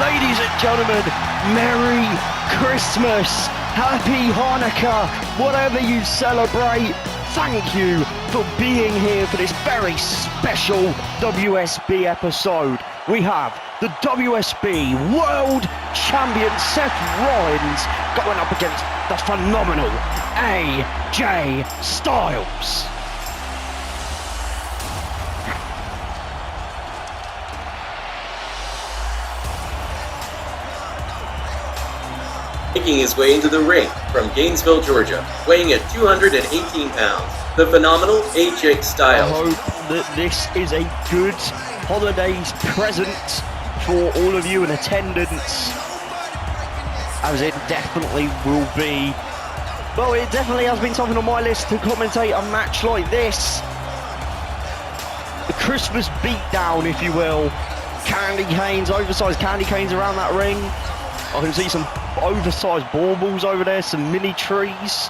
Ladies and gentlemen, Merry Christmas, Happy Hanukkah, whatever you celebrate. Thank you for being here for this very special WSB episode. We have the WSB World Champion Seth Rollins going up against the phenomenal AJ Styles. Making his way into the ring from Gainesville, Georgia, weighing at 218 pounds, the phenomenal AJ Styles. I hope that this is a good holidays present for all of you in attendance, as it definitely will be. Well, it definitely has been something on my list to commentate a match like this. The Christmas beatdown, if you will. Candy canes, oversized candy canes around that ring. I can see some oversized baubles over there, some mini trees.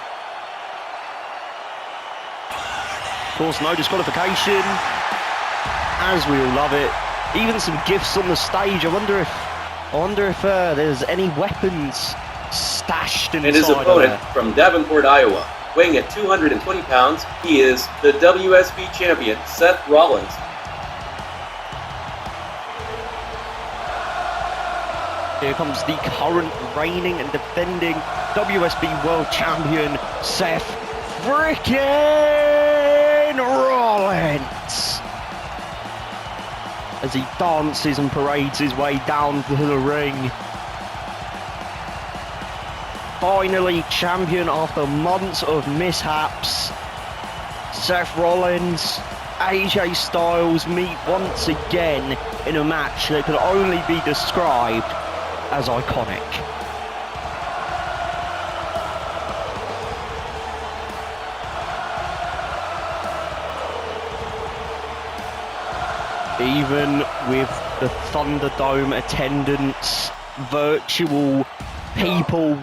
Of course, no disqualification, as we all love it. Even some gifts on the stage. I wonder if there's any weapons stashed inside. And his opponent from Davenport, Iowa, weighing at 220 pounds, he is the WSB Champion, Seth Rollins. Here comes the current reigning and defending WSB World Champion, Seth frickin' Rollins, as he dances and parades his way down to the ring. Finally champion after months of mishaps. Seth Rollins, AJ Styles meet once again in a match that could only be described as iconic. Even with the Thunderdome attendance, virtual people.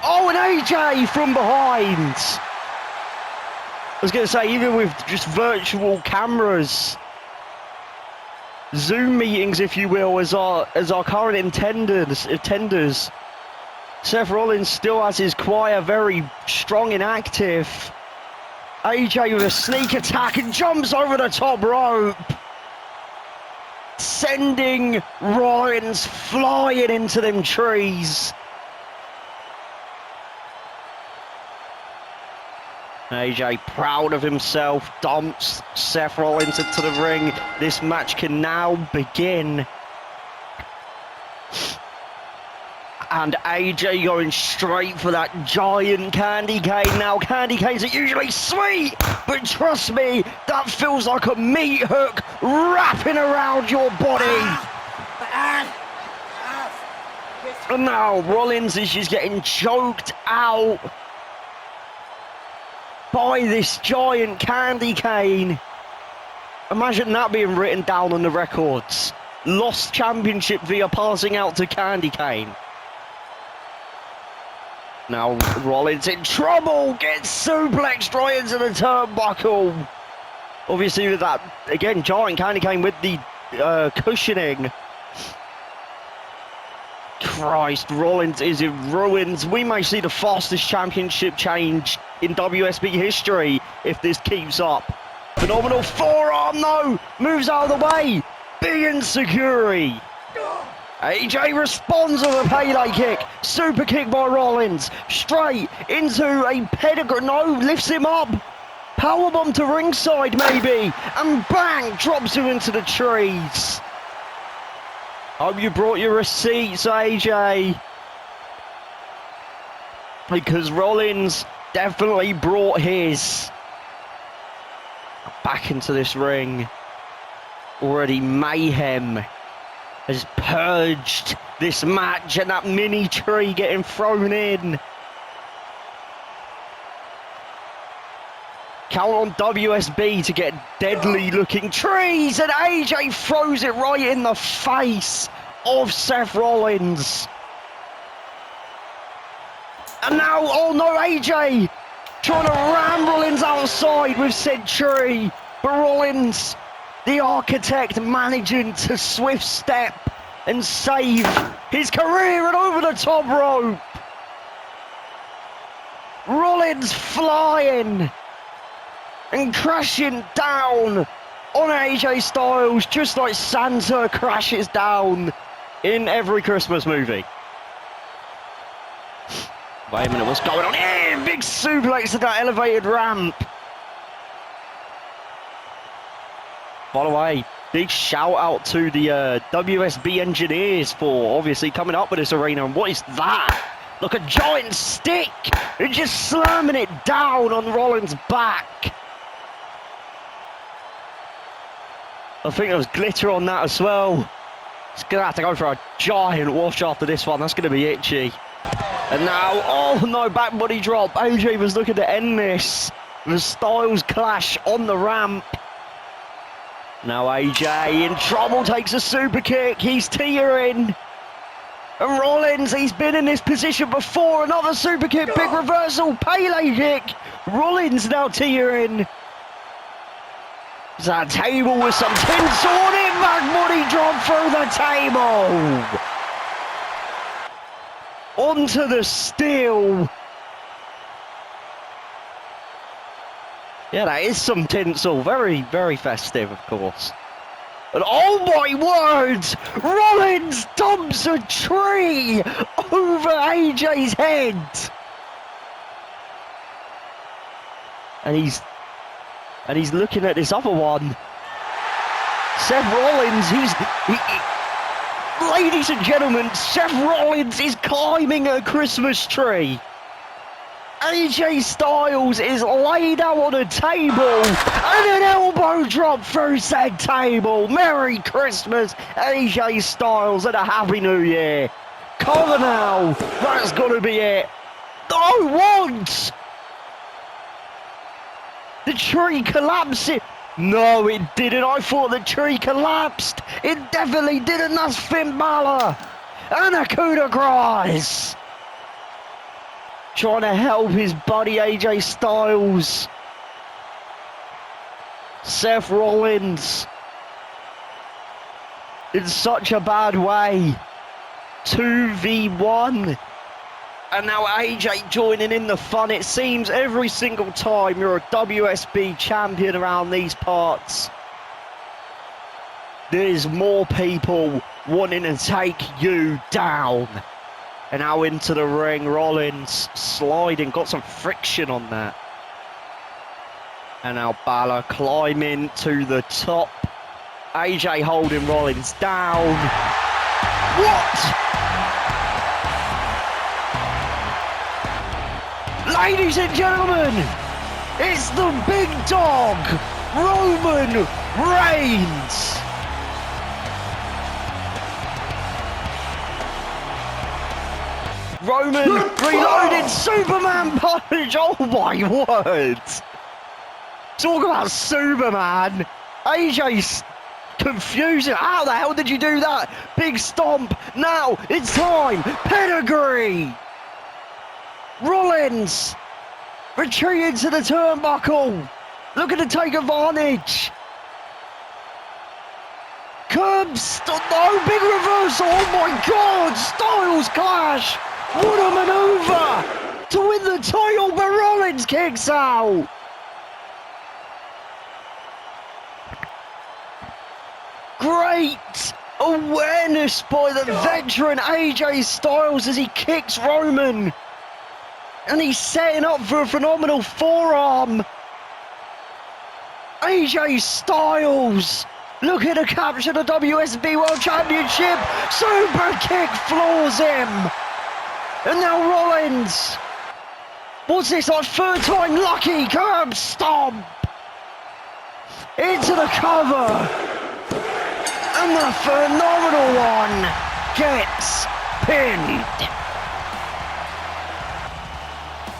Oh, and AJ from behind! I was going to say, even with just virtual cameras, Zoom meetings, if you will, as our current attenders. Seth Rollins still has his choir very strong and active. AJ with a sneak attack and jumps over the top rope, sending Rollins flying into them trees. AJ, proud of himself, dumps Seth Rollins into the ring. This match can now begin. And AJ going straight for that giant candy cane. Now, candy canes are usually sweet, but trust me, that feels like a meat hook wrapping around your body. And now Rollins is just getting choked out by this giant candy cane. Imagine that being written down on the records. Lost championship via passing out to candy cane. Now Rollins in trouble, gets suplexed right into the turnbuckle. Obviously with that, again, giant candy cane with the cushioning. Christ, Rollins is in ruins. We may see the fastest championship change in WSB history if this keeps up. Phenomenal forearm, though, moves out of the way. Big insecurity. AJ responds with a payday kick. Super kick by Rollins. Straight into a pedigree. No, lifts him up. Powerbomb to ringside, maybe. And bang, drops him into the trees. Hope you brought your receipts, AJ. Because Rollins definitely brought his. Back into this ring. Already mayhem has purged this match, and that mini tree getting thrown in. Count on WSB to get deadly looking trees, and AJ throws it right in the face of Seth Rollins. And now, oh no, AJ trying to ram Rollins outside with said tree, but Rollins, the architect, managing to swift step and save his career and over the top rope. Rollins flying and crashing down on AJ Styles, just like Santa crashes down in every Christmas movie. Wait a minute, what's going on here? Big suplex at that elevated ramp. By the way, big shout out to the WSB engineers for obviously coming up with this arena. And what is that? Look, a giant stick and just slamming it down on Rollins' back. I think there was glitter on that as well. It's going to have to go for a giant wash after this one. That's going to be itchy. And now, oh no, back body drop. AJ was looking to end this. The Styles clash on the ramp. Now AJ in trouble, takes a super kick. He's teetering. And Rollins, he's been in this position before. Another super kick, big reversal, Pele kick. Rollins now teetering. There's a table with some tinsel on it. Back body drop through the table. Onto the steel. Yeah, that is some tinsel. Very, very festive, of course. And oh my word! Rollins dumps a tree over AJ's head. And he's looking at this other one. Seth Rollins, ladies and gentlemen, Seth Rollins is climbing a Christmas tree. AJ Styles is laid out on a table and an elbow drop through said table. Merry Christmas, AJ Styles, and a Happy New Year. Cover now, that's got to be it. Oh, what? The tree collapsed. No, it didn't. I thought the tree collapsed. It definitely didn't. That's Finn Balor. And a coup de grace. Trying to help his buddy AJ Styles. Seth Rollins. In such a bad way. 2v1. And now AJ joining in the fun. It seems every single time you're a WSB champion around these parts, there's more people wanting to take you down. And now into the ring, Rollins sliding, got some friction on that. And now Balor climbing to the top. AJ holding Rollins down. What? Ladies and gentlemen, it's the big dog, Roman Reigns. Roman reloaded Superman punch. Oh my word. Talk about Superman. AJ's confusing. How the hell did you do that? Big stomp. Now it's time. Pedigree. Rollins retreating to the turnbuckle. Looking to take advantage. Curb stop. No, big reversal. Oh my God. Styles clash. What a maneuver to win the title, but Rollins kicks out. Great awareness by the veteran AJ Styles as he kicks Roman. And he's setting up for a phenomenal forearm. AJ Styles looking to capture the WSB World Championship. Super kick floors him. And now Rollins. What's this, like third time lucky? Curb stomp. Into the cover. And the phenomenal one gets pinned.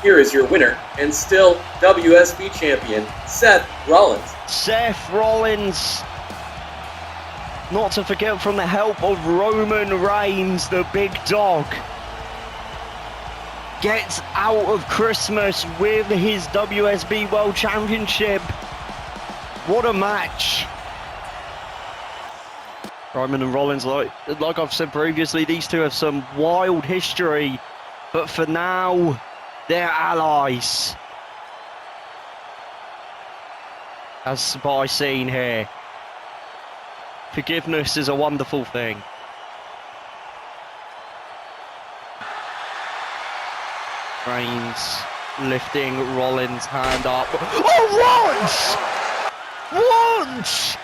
Here is your winner, and still WSB champion, Seth Rollins. Seth Rollins. Not to forget, from the help of Roman Reigns, the big dog, gets out of Christmas with his WSB World Championship. What a match. Roman and Rollins, like I've said previously, these two have some wild history, but for now, they're allies. As by seen here, forgiveness is a wonderful thing. Reigns lifting Rollins' hand up. Oh, once!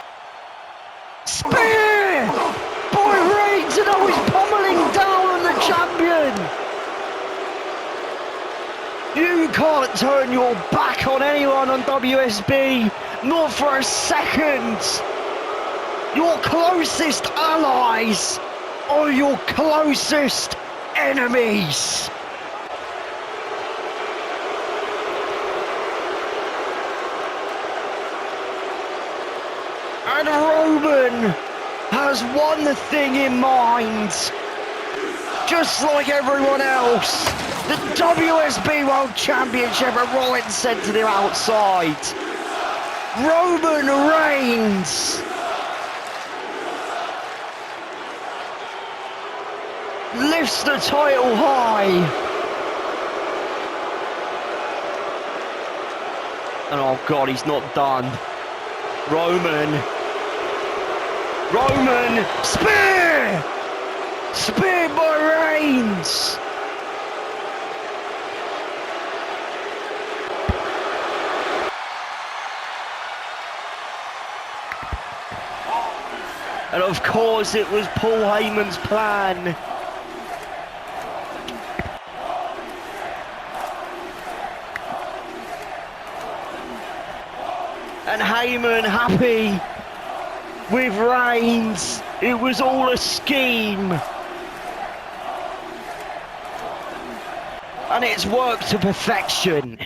Spear! Boy Reigns, and now he's pummeling down on the champion! You can't turn your back on anyone on WSB, not for a second! Your closest allies are your closest enemies! And Roman has one thing in mind, just like everyone else. The WSB World Championship, and Rollins sent to the outside. Roman Reigns lifts the title high. And oh God, he's not done. Roman, spear! Spear by Reigns! And of course it was Paul Heyman's plan. And Heyman happy with Reigns. It was all a scheme. And it's worked to perfection.